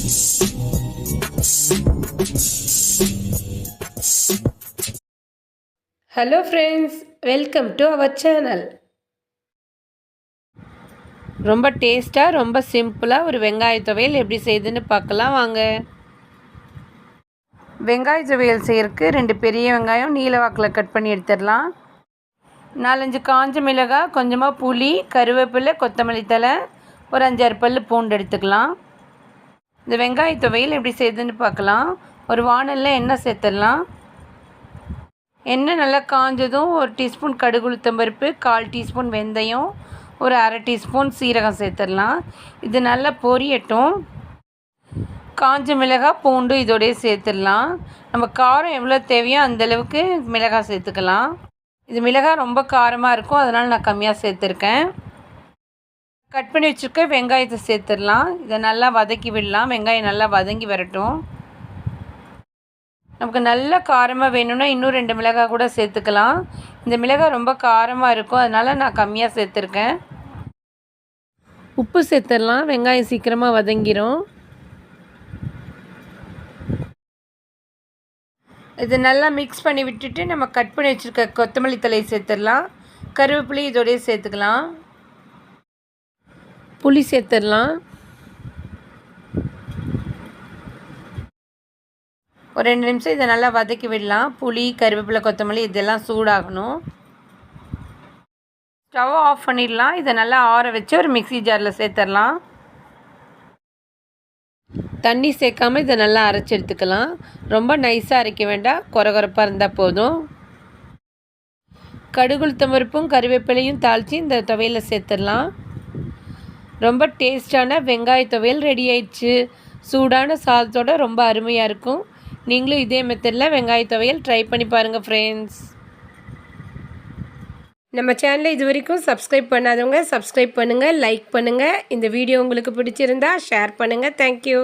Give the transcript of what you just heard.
Hello friends, welcome to our channel. ரொம்ப டேஸ்ட்டாக ரொம்ப சிம்பிளாக ஒரு வெங்காய துவையல் எப்படி செய்யுதுன்னு பார்க்கலாம் வாங்க. வெங்காய துவையல் செய்யறதுக்கு 2 பெரிய வெங்காயம் நீல வாக்கில் கட் பண்ணி எடுத்துடலாம். 4-5 காஞ்ச மிளகாய், கொஞ்சமாக புளி, கருவேப்பிலை, கொத்தமல்லி தழை, ஒரு 5-6 பல் பூண்டு எடுத்துக்கலாம். இந்த வெங்காய துவையல் எப்படி செய்யுதுன்னு பார்க்கலாம். ஒரு வாணலில் எண்ணெய் சேர்த்துடலாம். எண்ணெய் நல்லா காஞ்சதும் 1 டீஸ்பூன் கடுகு உளுத்தம் பருப்பு, 1/4 டீஸ்பூன் வெந்தயம், ஒரு 1/2 டீஸ்பூன் சீரகம் சேர்த்துடலாம். இது நல்லா பொரியட்டும். காஞ்ச மிளகாய், பூண்டு இதோடய சேர்த்துடலாம். நம்ம காரம் எவ்வளோ தேவையோ அந்தளவுக்கு மிளகாய் சேர்த்துக்கலாம். இது மிளகாய் ரொம்ப காரமாக இருக்கும், அதனால் நான் கம்மியாக சேர்த்துருக்கேன். கட் பண்ணி வச்சுருக்க வெங்காயத்தை சேர்த்துடலாம். இதை நல்லா வதக்கி விடலாம். வெங்காயம் நல்லா வதங்கி வரட்டும். நமக்கு நல்ல காரமாக வேணும்னா இன்னும் 2 மிளகாய் கூட சேர்த்துக்கலாம். இந்த மிளகாய் ரொம்ப காரமாக இருக்கும், அதனால் நான் கம்மியாக சேர்த்துருக்கேன். உப்பு சேர்த்துடலாம். வெங்காயம் சீக்கிரமாக வதங்கிடும். இது நல்லா மிக்ஸ் பண்ணி விட்டுட்டு நம்ம கட் பண்ணி வச்சுருக்க கொத்தமல்லி தழையை சேர்த்துடலாம். கருவேப்பிலை இதோடய சேர்த்துக்கலாம். புளி சேர்த்துடலாம். ஒரு 2 நிமிஷம் இதை நல்லா வதக்கி விடலாம். புளி, கருவேப்பிலை, கொத்தமல்லி இதெல்லாம் சூடாகணும். ஸ்டவ் ஆஃப் பண்ணிடலாம். இதை நல்லா ஆற வச்சு ஒரு மிக்ஸி ஜாரில் சேர்த்துடலாம். தண்ணி சேர்க்காமல் இதை நல்லா அரைச்சி எடுத்துக்கலாம். ரொம்ப நைஸாக அரைக்க வேண்டாம், கொரகொரப்பாக இருந்தால் போதும். கடுகு உளுத்தம் பருப்பும் கருவேப்பிலையும் தாளித்து இந்த துவையலில் சேர்த்துடலாம். ரொம்ப டேஸ்டான வெங்காய துவையல் ரெடி ஆயிடுச்சு. சூடான சாதத்தோடு ரொம்ப அருமையாக இருக்கும். நீங்களும் இதே மெத்தடில் வெங்காய துவையல் ட்ரை பண்ணி பாருங்கள் ஃப்ரெண்ட்ஸ். நம்ம சேனலை இது வரைக்கும் சப்ஸ்கிரைப் பண்ணாதவங்க சப்ஸ்கிரைப் பண்ணுங்கள், லைக் பண்ணுங்கள். இந்த வீடியோ உங்களுக்கு பிடிச்சிருந்தா ஷேர் பண்ணுங்கள். தேங்க்யூ.